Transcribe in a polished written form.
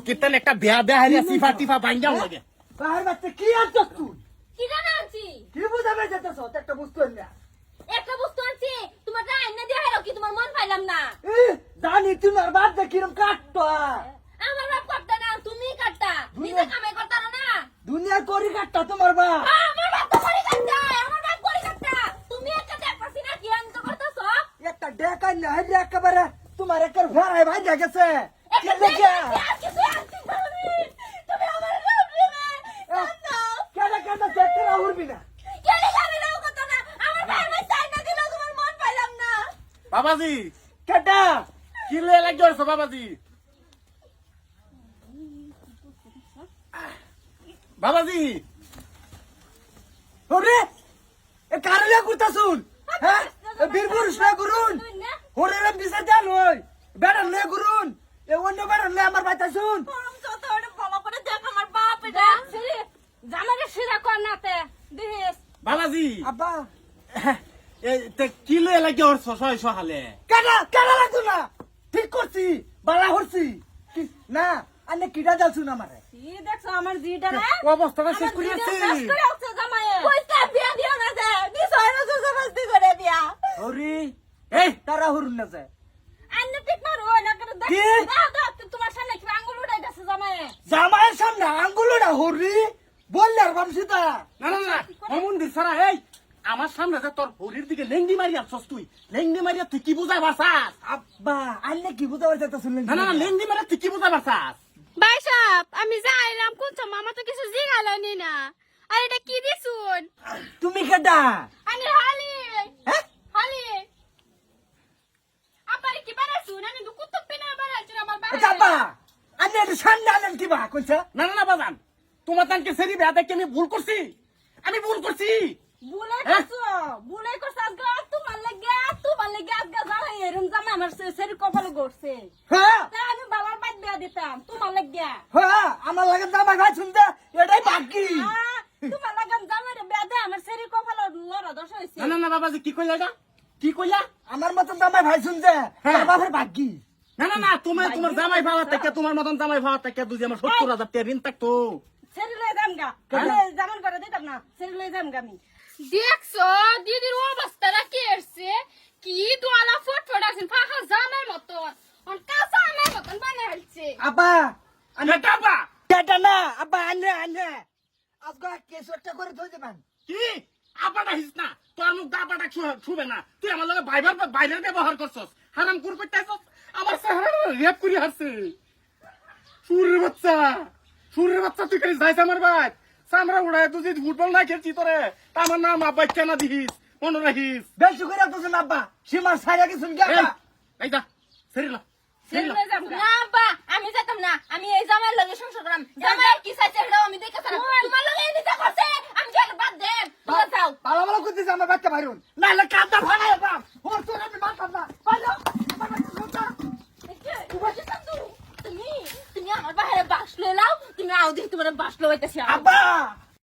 কীর্তন একটা বেয়া বেয়া হারিয়া সিফা টিফা বাইঙ্গাও লাগে। বাহার বাচ্চা কি আনছস তুই? কি জানা আনছি? কি বুঝাবে যেতেছ? একটা বস্তু না। একটা বস্তু আনছি, তোমারটা আইনা দিয়ে হারো কি তোমার মন পাইলাম না। জানি তোমার বাপ যে কিরম কাটতো। আমার বাপ কাটতা না, তুমি কাটতা। নিজে কামাই করতা না। দুনিয়া করি কাটতো তোমার বাপ। আমার বাপ তো করি কাটতা, আমার বাপ করি কাটতা। তুমি একটা দেখতাছি না কি আনতে করতেছ? একটা ডেকা না হে একেবারে তোমার একের ভরাই ভাই গেছে। কি দেখে? কিছু আনছি তুমি। তুমি আমার বাপ রে মা। কেডা কেডা সেক্টর উড়বি না। কেডা কামে নাও কত না। আমার ভাই ভাই চাই না দিল তোমার মন পাইলাম না। বাবাজি কেডা? কি লয়ে লাগছো বাবাজি? বাবাজি ওরে এ কারলে কুতা শুন। হ্যাঁ বীরপুরুষ না গুরুন। ওরে রে বিসা দেন ওই। বেড়ান লে গুরুন। এ অন্য বেড়ান লে আমার বাইতা শুন। যত ওটা ভালো করে দেখ আমার বাপ এটা। জামারে সিরা কর নাতে দিস। বাবাজি আব্বা কি লয়ে লাগে ওর ছয় সহালে? কেডা কেডা লাগতো না। ঠিক করছি বালা হরছি না আনে কিডা যাচ্ছুন আমারে। কি দেখছো আমার জিটা রে? অবস্থাটা শেষ করে আছে। শেষ করে আছে জামায়ে। কইতা বিয়া দিও না দে। দিস হইলো জবরদস্তি করে বিয়া। ওরে এই তারা হরুন না যায়। আন্নে পিক মার ওই না করে দেখ। কি? দাও দাও তোমার সামনে কি আঙ্গুল উড়াই গেছে জামায়ে। জামাইয়ের সামনে আঙ্গুলটা হরি বললে আর বামসিতা। না না না অমন্দির সারা এই আমার সামনে যে তোর হরির দিকে লেঙ্গি মারিয়া ছস তুই লেঙ্গি মারিয়া তুই কি বুঝাই পারছাস? আব্বা আন্নে কি বুঝা পারতে শুনলেন? না না না লেঙ্গি মারিয়া তুই কি বুঝাই পারছাস? ভাই সাহেব আমি যাইলাম কোন মামা তো কিছু জিগালানি না আর এটা কি দিছুন তুমি কেডা? আমি হালি হ্যাঁ হালি আপারে কি বানাছুন আমি তো কুতুব পিনা বানাছুন আমার বাবা আব্বা আন্নে এটা সামনে আনেন কি বা কইছা? না না না বাজান তোমার তানকে সেরি বেয়া দেখে আমি ভুল করছি। আমি ভুল করছি। বুলাই করছো বুলাই করছ আজগা তোমার লাগা আজগা জামাই এরম জামাই আমার সেরি কপালে গড়ছে। হ্যাঁ তা আমি বাবার বাইত বিয়া দিতাম তোমার লাগা। হ্যাঁ আমার লাগে জামাই ভাই শুনতে এটাই বাকি। তোমার লাগাম জামাইরে বিয়া দে আমার সেরি কপালে লড়া দশ হইছে। না না না বাবাজি কি কইলা এটা? কি কইলা? আমার মতন জামাই ভাই শুনতে হ্যাঁ। তার বাপের বাকি। না না না তোমার জামাই ভাবা থেকে তোমার মতন জামাই ভাবা থেকে দুজি আমার 70,000 টাকা ঋণ থাকতো। সেরি লই যামগা। জামান করে দিতাম না সেরি লই যামগা আমি। দেখছো দিদির অবস্থাটা কি হচ্ছে কি দোয়ালা ফটফট আছেন ফাঁকা জামাই মতন অন কাঁচা আমার মতন বানাই হচ্ছে আব্বা আরে টাপা কেডা না আব্বা আন্নে আন্নে আজগা কেস একটা করে থই দেবেন। কি আপাটা হিস না তোর মুখ দাপাটা ছুবে না তুই আমার লগে বাইরের ব্যবহার করছস হারাম কুর করতেছস আমার চেহারা রেপ করি হাসছে সুরের বাচ্চা তুই খালি যাইছ আমার ভাই সামরা উড়ায় তুই যদি ফুটবল না খেলছি তোরে তা আমার নাম আব্বা কেনা দিস মনে রাখিস বেশি করে তো আব্বা সীমা ছাড়া কি শুনকে আব্বা এই যা সেরি না সেরি লই যামগা। না আব্বা আমি যেতাম না আমি এই জামাইয়ের লগে সংসার করাম। জামাই কি চাইছে সেটাও আমি দেখে তোমার লগে এই নিতে করছে আমি কেন বাদ দেন তুমি যাও। ভালো ভালো করতেছে আমার বাচ্চা ভাইরুন না হলে কাঁদা ভাড়াই বাপ ওর তোর আমি মারতাম না পাইলো আমার বাচ্চা শুনতা। তুমি তুমি আমার বাইরে বাস লই লাও তুমি আও দেখি তোমার বাস লইতেছি আব্বা